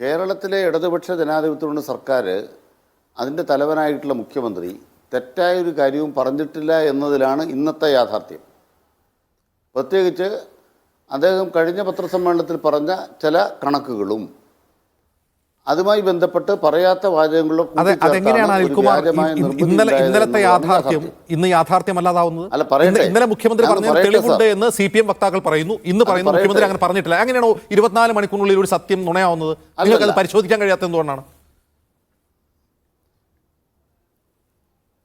കേരളത്തിലെ ഇടതുപക്ഷ ജനാധിപത്യ സർക്കാർ അതിൻ്റെ തലവനായിട്ടുള്ള മുഖ്യമന്ത്രി തെറ്റായൊരു കാര്യവും പറഞ്ഞിട്ടില്ല എന്നതിലാണ് ഇന്നത്തെ യാഥാർത്ഥ്യം. പ്രത്യേകിച്ച് അദ്ദേഹം കഴിഞ്ഞ പത്രസമ്മേളനത്തിൽ പറഞ്ഞ ചില കണക്കുകളും അതുമായി ബന്ധപ്പെട്ട് പറയാത്ത വാചകങ്ങളോ ഇന്നലത്തെ യാഥാർത്ഥ്യം ഇന്ന് യാഥാർത്ഥ്യമല്ലാതാവുന്നത്. ഇന്നലെ മുഖ്യമന്ത്രി പറഞ്ഞ തെളിവുണ്ട് എന്ന് CPM വക്താക്കൾ പറയുന്നു, ഇന്ന് പറയുന്നു മുഖ്യമന്ത്രി അങ്ങനെ പറഞ്ഞിട്ടില്ല. എങ്ങനെയാണോ 24 മണിക്കൂറിനുള്ളിൽ ഒരു സത്യം നുണയാവുന്നത്? നിങ്ങൾക്ക് അത് പരിശോധിക്കാൻ കഴിയാത്ത എന്തുകൊണ്ടാണ്?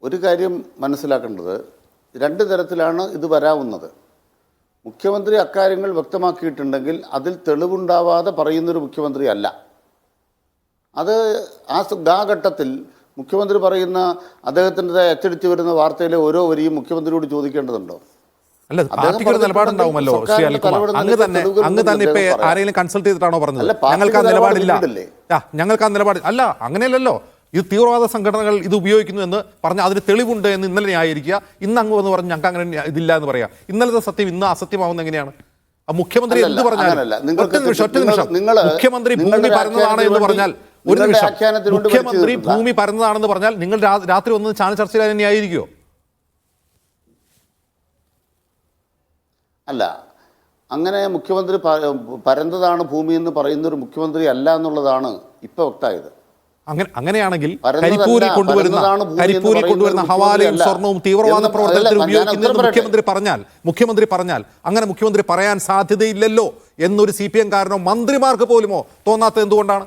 ഒരു കാര്യം മനസ്സിലാക്കേണ്ടത്, രണ്ട് തരത്തിലാണ് ഇത് വരാവുന്നത്. മുഖ്യമന്ത്രി അക്കാര്യങ്ങൾ വ്യക്തമാക്കിയിട്ടുണ്ടെങ്കിൽ അതിൽ തെളിവുണ്ടാവാതെ പറയുന്നൊരു മുഖ്യമന്ത്രി അല്ല. അത് ആ ഘട്ടത്തിൽ മുഖ്യമന്ത്രി പറയുന്ന അദ്ദേഹത്തിൻ്റെ അച്ചടിച്ച് വരുന്ന വാർത്തയിലെ ഓരോ വരിയും മുഖ്യമന്ത്രിയോട് ചോദിക്കേണ്ടതുണ്ടോ? അല്ല, പാർട്ടിക്ക് ഒരു നിലപാടുണ്ടാവുമല്ലോ ശ്രീ അനിൽകുമാർ. അങ്ങ് തന്നെ ഇപ്പൊ ആരെങ്കിലും കൺസൾട്ട് ചെയ്തിട്ടാണോ പറഞ്ഞത് ഞങ്ങൾക്ക് ആ നിലപാടില്ല? ഞങ്ങൾക്ക് ആ നിലപാട് അല്ല, അങ്ങനെയല്ലല്ലോ. ഇത് തീവ്രവാദ സംഘടനകൾ ഇത് ഉപയോഗിക്കുന്നു എന്ന് പറഞ്ഞാൽ അതിന് തെളിവുണ്ട് എന്ന് ഇന്നലെ ന്യായീകരിക്കുക. ഇന്ന് അങ്ങ് എന്ന് പറഞ്ഞ് ഞങ്ങൾക്ക് അങ്ങനെ ഇതില്ല എന്ന് പറയാം. ഇന്നലത്തെ സത്യം ഇന്ന് അസത്യമാവുന്ന എങ്ങനെയാണ്? മുഖ്യമന്ത്രി എന്ത് പറഞ്ഞാൽ മുഖ്യമന്ത്രി ഭൂമി പരന്നതാണ് എന്ന് പറഞ്ഞാൽ ഒരു നിമിഷം മുഖ്യമന്ത്രി ഭൂമി പരന്നതാണെന്ന് പറഞ്ഞാൽ നിങ്ങൾ രാത്രി ഒന്ന് ചാനൽ ചർച്ചയിൽ ന്യായീകരിക്കുമോ? അല്ല, അങ്ങനെ മുഖ്യമന്ത്രി പരന്നതാണ് ഭൂമി എന്ന് പറയുന്ന ഒരു മുഖ്യമന്ത്രി അല്ല എന്നുള്ളതാണ് ഇപ്പൊ വ്യക്തമായത്. അങ്ങനെയാണെങ്കിൽ കരിപ്പൂരിൽ കൊണ്ടുവരുന്ന ഹവാലയും സ്വർണവും തീവ്രവാദ പ്രവർത്തനത്തിൽ ഉപയോഗിക്കുന്നത് മുഖ്യമന്ത്രി പറഞ്ഞാൽ അങ്ങനെ മുഖ്യമന്ത്രി പറയാൻ സാധ്യതയില്ലല്ലോ എന്നൊരു CPM കാരനോ മന്ത്രിമാർക്ക് പോലുമോ തോന്നാത്തത് എന്തുകൊണ്ടാണ്?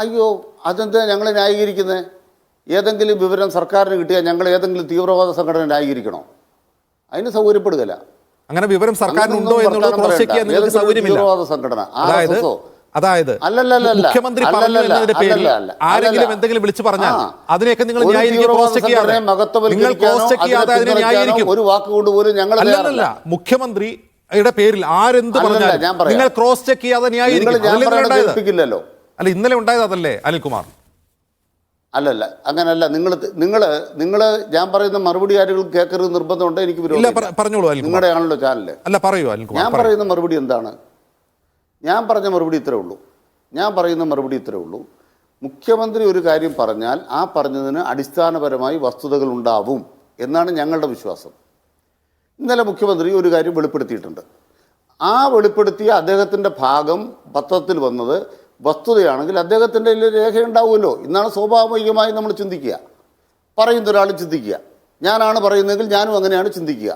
അയ്യോ, അതെന്താ ഞങ്ങൾ ന്യായീകരിക്കുന്നത്? ഏതെങ്കിലും വിവരം സർക്കാരിന് കിട്ടിയാൽ ഞങ്ങൾ ഏതെങ്കിലും തീവ്രവാദ സംഘടന ന്യായീകരിക്കണോ? അതിന് സൗകര്യപ്പെടുകയില്ല. അങ്ങനെ വിവരം സർക്കാരിനുണ്ടോ എന്നുള്ളത് ക്രോസ് ചെക്ക് ചെയ്യാൻ നിങ്ങൾക്ക് സൗകര്യമില്ല. അതായത് മുഖ്യമന്ത്രി പറഞ്ഞു എന്നതിന്റെ പേരിൽ ആരെങ്കിലും എന്തെങ്കിലും വിളിച്ചു പറഞ്ഞാൽ അതിനെയൊക്കെ നിങ്ങൾ ഒരു വാക്കുകൊണ്ട് പോലും ഞങ്ങൾ അല്ലല്ല, മുഖ്യമന്ത്രിയുടെ പേരിൽ ആരെന്ത് പറഞ്ഞാൽ നിങ്ങൾ ക്രോസ് ചെക്ക് ചെയ്യാതെ ന്യായീകരിക്കില്ലല്ലോ. അല്ല, ഇന്നലെ ഉണ്ടായത് അതല്ലേ അനിൽകുമാർ? അല്ലല്ല, അങ്ങനല്ല. നിങ്ങൾ ഞാൻ പറയുന്ന മറുപടി ആരും കേൾക്കരുത് നിർബന്ധമുണ്ട്. എനിക്ക് നിങ്ങളുടെ ആണല്ലോ ചാനല്. അല്ല, പറയൂ. ഞാൻ പറയുന്ന മറുപടി എന്താണ്? ഞാൻ പറഞ്ഞ മറുപടി ഇത്രേ ഉള്ളൂ. മുഖ്യമന്ത്രി ഒരു കാര്യം പറഞ്ഞാൽ ആ പറഞ്ഞതിന് അടിസ്ഥാനപരമായി വസ്തുതകൾ ഉണ്ടാവും എന്നാണ് ഞങ്ങളുടെ വിശ്വാസം. ഇന്നലെ മുഖ്യമന്ത്രി ഒരു കാര്യം വെളിപ്പെടുത്തിയിട്ടുണ്ട്. ആ വെളിപ്പെടുത്തിയ അദ്ദേഹത്തിൻ്റെ ഭാഗം പത്രത്തിൽ വന്നത് വസ്തുതയാണെങ്കിൽ അദ്ദേഹത്തിൻ്റെ രേഖയുണ്ടാവുമല്ലോ എന്നാണ് സ്വാഭാവികമായി നമ്മൾ ചിന്തിക്കുക. പറയുന്ന ഒരാൾ ചിന്തിക്കുക. ഞാനാണ് പറയുന്നതെങ്കിൽ ഞാനും അങ്ങനെയാണ് ചിന്തിക്കുക.